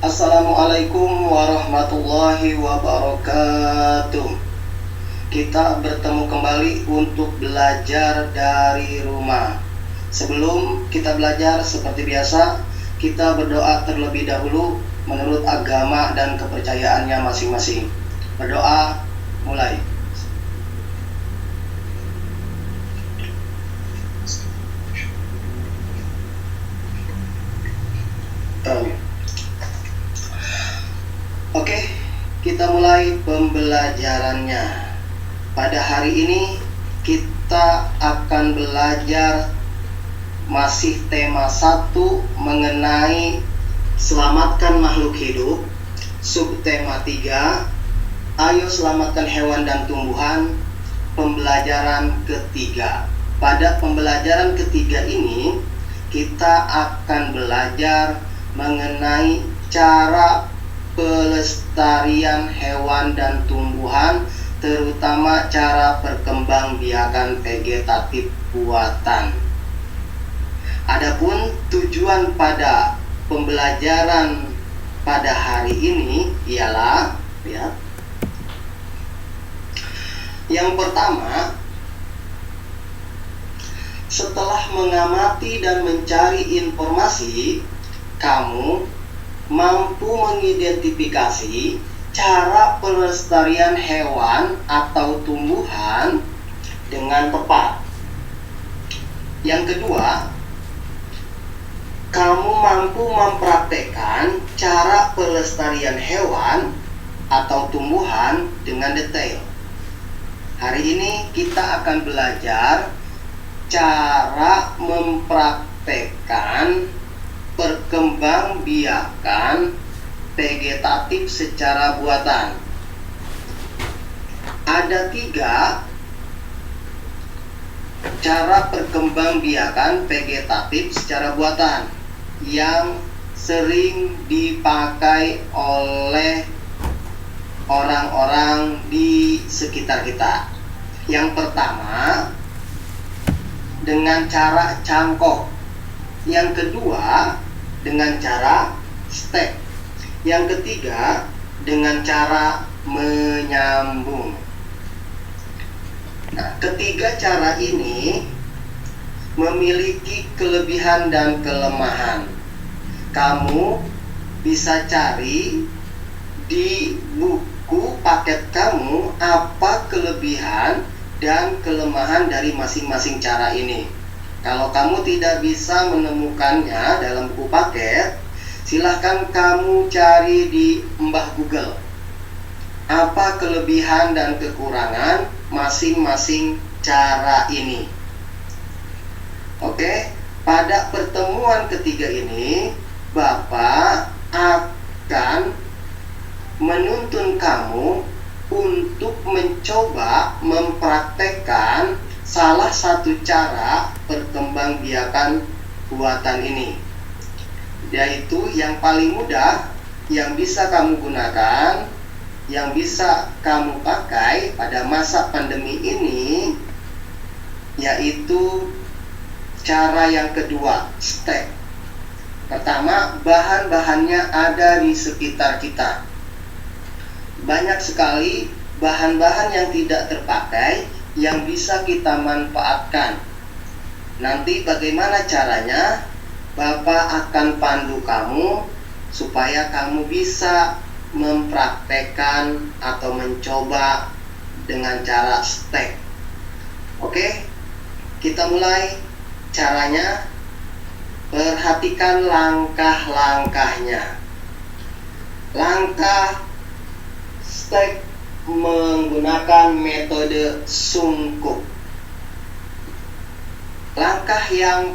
Assalamualaikum warahmatullahi wabarakatuh. Kita bertemu kembali untuk belajar dari rumah. Sebelum kita belajar, seperti biasa, kita berdoa terlebih dahulu menurut agama dan kepercayaannya masing-masing. Berdoa, mulai. Oke, kita mulai pembelajarannya. Pada hari ini kita akan belajar masih tema 1 mengenai selamatkan makhluk hidup. Subtema 3, ayo selamatkan hewan dan tumbuhan. Pembelajaran ketiga. Pada pembelajaran ketiga ini kita akan belajar mengenai cara pelestarian hewan dan tumbuhan, terutama cara perkembangbiakan vegetatif buatan. Adapun tujuan pada pembelajaran pada hari ini ialah yang pertama, setelah mengamati dan mencari informasi, kamu mampu mengidentifikasi cara pelestarian hewan atau tumbuhan dengan tepat. Yang kedua, kamu mampu mempraktekkan cara pelestarian hewan atau tumbuhan dengan detail. Hari ini kita akan belajar cara mempraktekkan perkembangbiakan vegetatif secara buatan. Ada 3 cara perkembangbiakan vegetatif secara buatan yang sering dipakai oleh orang-orang di sekitar kita. Yang pertama, dengan cara cangkok. Yang kedua, dengan cara stek. Yang ketiga, dengan cara menyambung. Nah, ketiga cara ini memiliki kelebihan dan kelemahan. Kamu bisa cari di buku paket kamu apa kelebihan dan kelemahan dari masing-masing cara ini. Kalau kamu tidak bisa menemukannya dalam buku paket, silahkan kamu cari di Mbah Google. Apa kelebihan dan kekurangan masing-masing cara ini. Oke, pada pertemuan ketiga ini, Bapak akan menuntun kamu untuk mencoba mempraktekkan salah satu cara perkembangbiakan buatan ini, yaitu yang paling mudah yang bisa kamu gunakan, yang bisa kamu pakai pada masa pandemi ini, yaitu cara yang kedua, stek. Pertama, bahan-bahannya ada di sekitar kita. Banyak sekali bahan-bahan yang tidak terpakai yang bisa kita manfaatkan. Nanti bagaimana caranya? Bapak akan pandu kamu supaya kamu bisa mempraktekkan atau mencoba dengan cara stek. Oke, kita mulai caranya. Perhatikan langkah-langkahnya. Langkah stek menggunakan metode sungkup. Langkah yang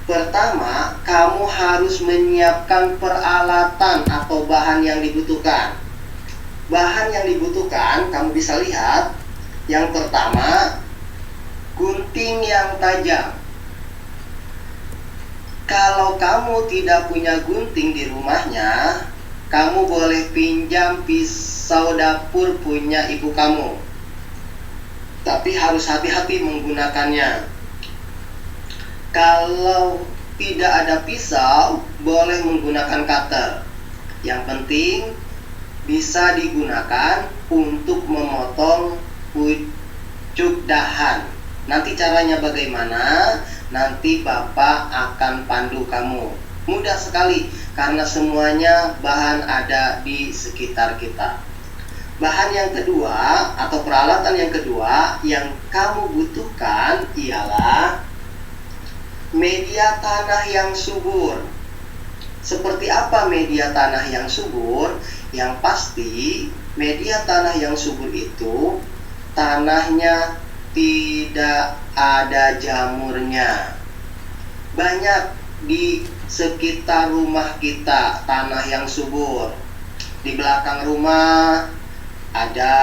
pertama, kamu harus menyiapkan peralatan atau bahan yang dibutuhkan. Bahan yang dibutuhkan, kamu bisa lihat. Yang pertama, gunting yang tajam. Kalau kamu tidak punya gunting di rumahnya, kamu boleh pinjam pisau dapur punya ibu kamu. Tapi harus hati-hati menggunakannya. Kalau tidak ada pisau, boleh menggunakan cutter. Yang penting bisa digunakan untuk memotong pucuk dahan. Nanti caranya bagaimana? Nanti Bapak akan pandu kamu. Mudah sekali karena semuanya bahan ada di sekitar kita. Bahan yang kedua atau peralatan yang kedua yang kamu butuhkan ialah media tanah yang subur. Seperti apa media tanah yang subur? Yang pasti media tanah yang subur itu tanahnya tidak ada jamurnya. Banyak di sekitar rumah kita tanah yang subur. Di belakang rumah ada,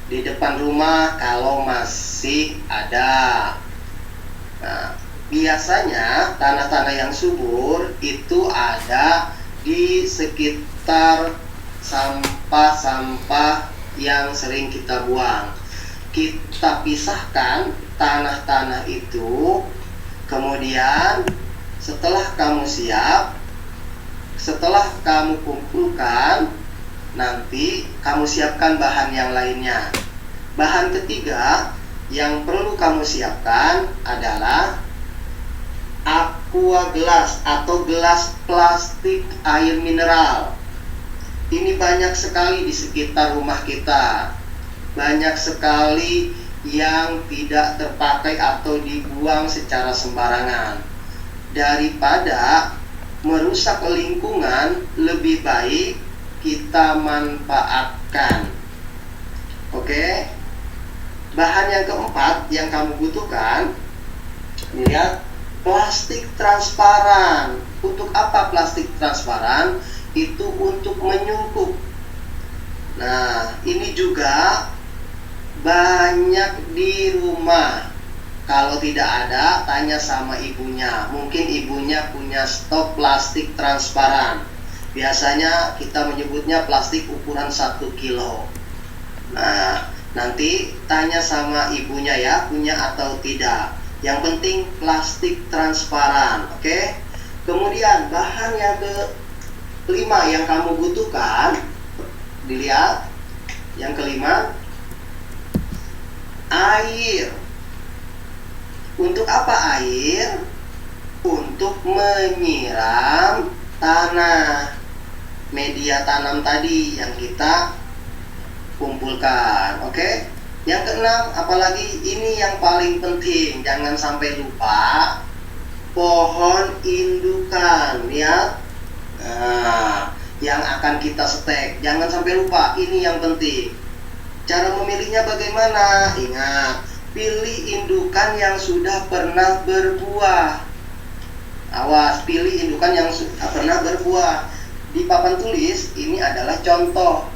di depan rumah kalau masih ada. Nah, biasanya tanah-tanah yang subur itu ada di sekitar sampah-sampah yang sering kita buang. Kita pisahkan tanah-tanah itu, kemudian setelah kamu siap, setelah kamu kumpulkan, nanti kamu siapkan bahan yang lainnya. Bahan ketiga yang perlu kamu siapkan adalah aqua gelas atau gelas plastik air mineral. Ini banyak sekali di sekitar rumah kita. Banyak sekali yang tidak terpakai atau dibuang secara sembarangan. Daripada merusak lingkungan, lebih baik kita manfaatkan. Oke. Bahan yang keempat yang kamu butuhkan, lihat, plastik transparan. Untuk apa plastik transparan? Itu untuk menyungkup. Nah, ini juga banyak di rumah. Kalau tidak ada, tanya sama ibunya. Mungkin ibunya punya stok plastik transparan. Biasanya kita menyebutnya plastik ukuran 1 kilo. Nah, nanti tanya sama ibunya ya, punya atau tidak. Yang penting plastik transparan, oke? Kemudian bahan yang kelima yang kamu butuhkan, dilihat. Yang kelima, air. Untuk apa air? Untuk menyiram tanah, media tanam tadi yang kita kumpulkan. Oke. Yang keenam, apalagi ini yang paling penting, jangan sampai lupa, pohon indukan. Lihat, nah, yang akan kita stek, jangan sampai lupa, ini yang penting. Cara memilihnya bagaimana? Ingat, pilih indukan yang sudah pernah berbuah. Awas, pilih indukan yang sudah pernah berbuah. Di papan tulis ini adalah contoh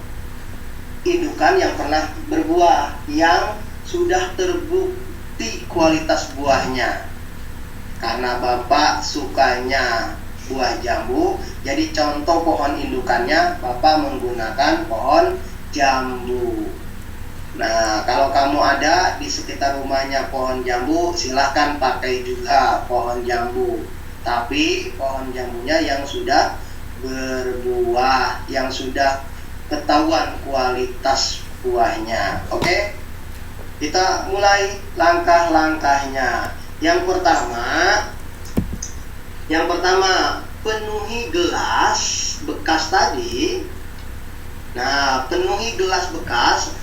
indukan yang pernah berbuah, yang sudah terbukti kualitas buahnya. Karena Bapak sukanya buah jambu, jadi contoh pohon indukannya Bapak menggunakan pohon jambu. Nah, kalau kamu ada di sekitar rumahnya pohon jambu, silahkan pakai juga pohon jambu. Tapi pohon jambunya yang sudah berbuah, yang sudah ketahuan kualitas buahnya. Oke? Kita mulai langkah-langkahnya. Yang pertama, penuhi gelas bekas tadi. Nah, penuhi gelas bekas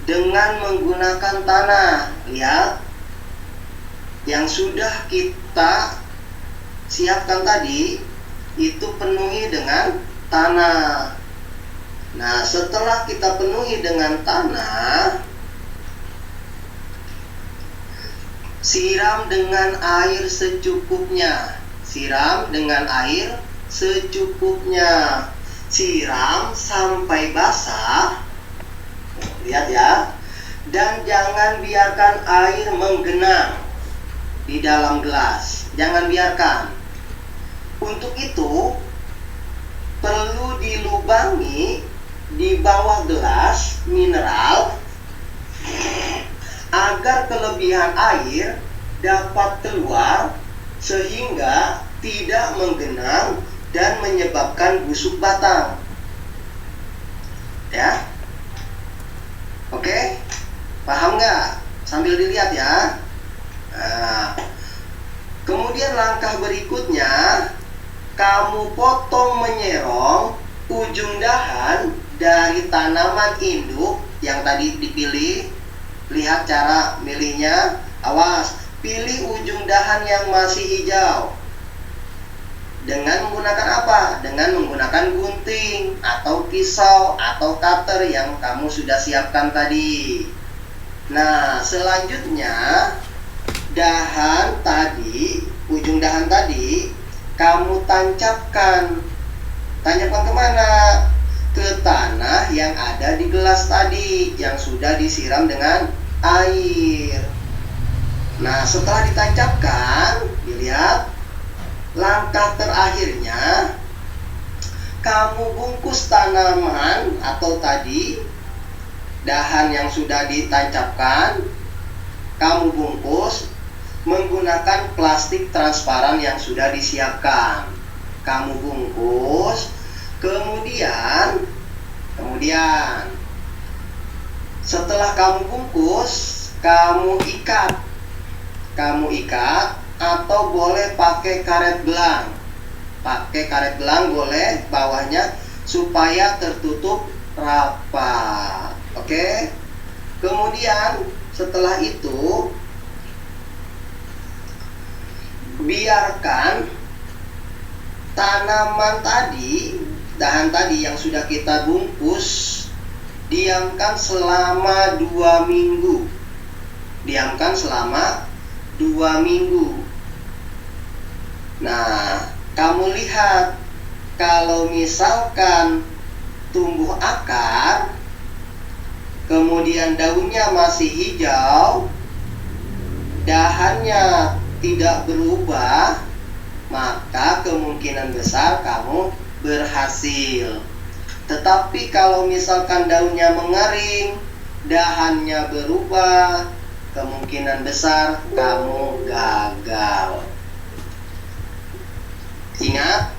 dengan menggunakan tanah. Lihat, yang sudah kita siapkan tadi itu penuhi dengan tanah. Nah, setelah kita penuhi dengan tanah, siram dengan air secukupnya. Siram dengan air secukupnya. Siram sampai basah. Lihat ya. Dan jangan biarkan air menggenang di dalam gelas. Jangan biarkan. Untuk itu perlu dilubangi di bawah gelas mineral agar kelebihan air dapat keluar sehingga tidak menggenang dan menyebabkan busuk batang. Ya, oke, paham nggak? Sambil dilihat ya. Nah, kemudian langkah berikutnya, kamu potong menyerong ujung dahan dari tanaman induk yang tadi dipilih. Lihat cara milihnya. Awas, pilih ujung dahan yang masih hijau. Dengan menggunakan apa? Dengan menggunakan gunting atau pisau atau cutter yang kamu sudah siapkan tadi. Nah, selanjutnya dahan tadi, ujung dahan tadi kamu tancapkan. Tancapkan kemana? Ke tanah yang ada di gelas tadi yang sudah disiram dengan air. Nah, setelah ditancapkan, dilihat langkah terakhirnya, kamu bungkus tanaman atau tadi dahan yang sudah ditancapkan, kamu bungkus menggunakan plastik transparan yang sudah disiapkan. Kamu bungkus, kemudian setelah kamu bungkus, kamu ikat atau boleh pakai karet gelang. Pakai karet gelang boleh, bawahnya supaya tertutup rapat. Oke. Kemudian setelah itu biarkan tanaman tadi, dahan tadi yang sudah kita bungkus, diamkan selama 2 minggu. Diamkan selama 2 minggu. Nah, kamu lihat, kalau misalkan tumbuh akar, kemudian daunnya masih hijau, dahannya tidak berubah, maka kemungkinan besar kamu berhasil. Tetapi kalau misalkan daunnya mengering, dahannya berubah, kemungkinan besar kamu gagal. Ingat,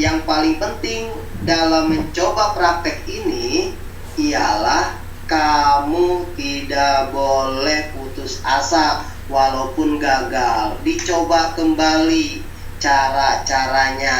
yang paling penting dalam mencoba praktek ini ialah kamu tidak boleh putus asa walaupun gagal. Dicoba kembali cara-caranya.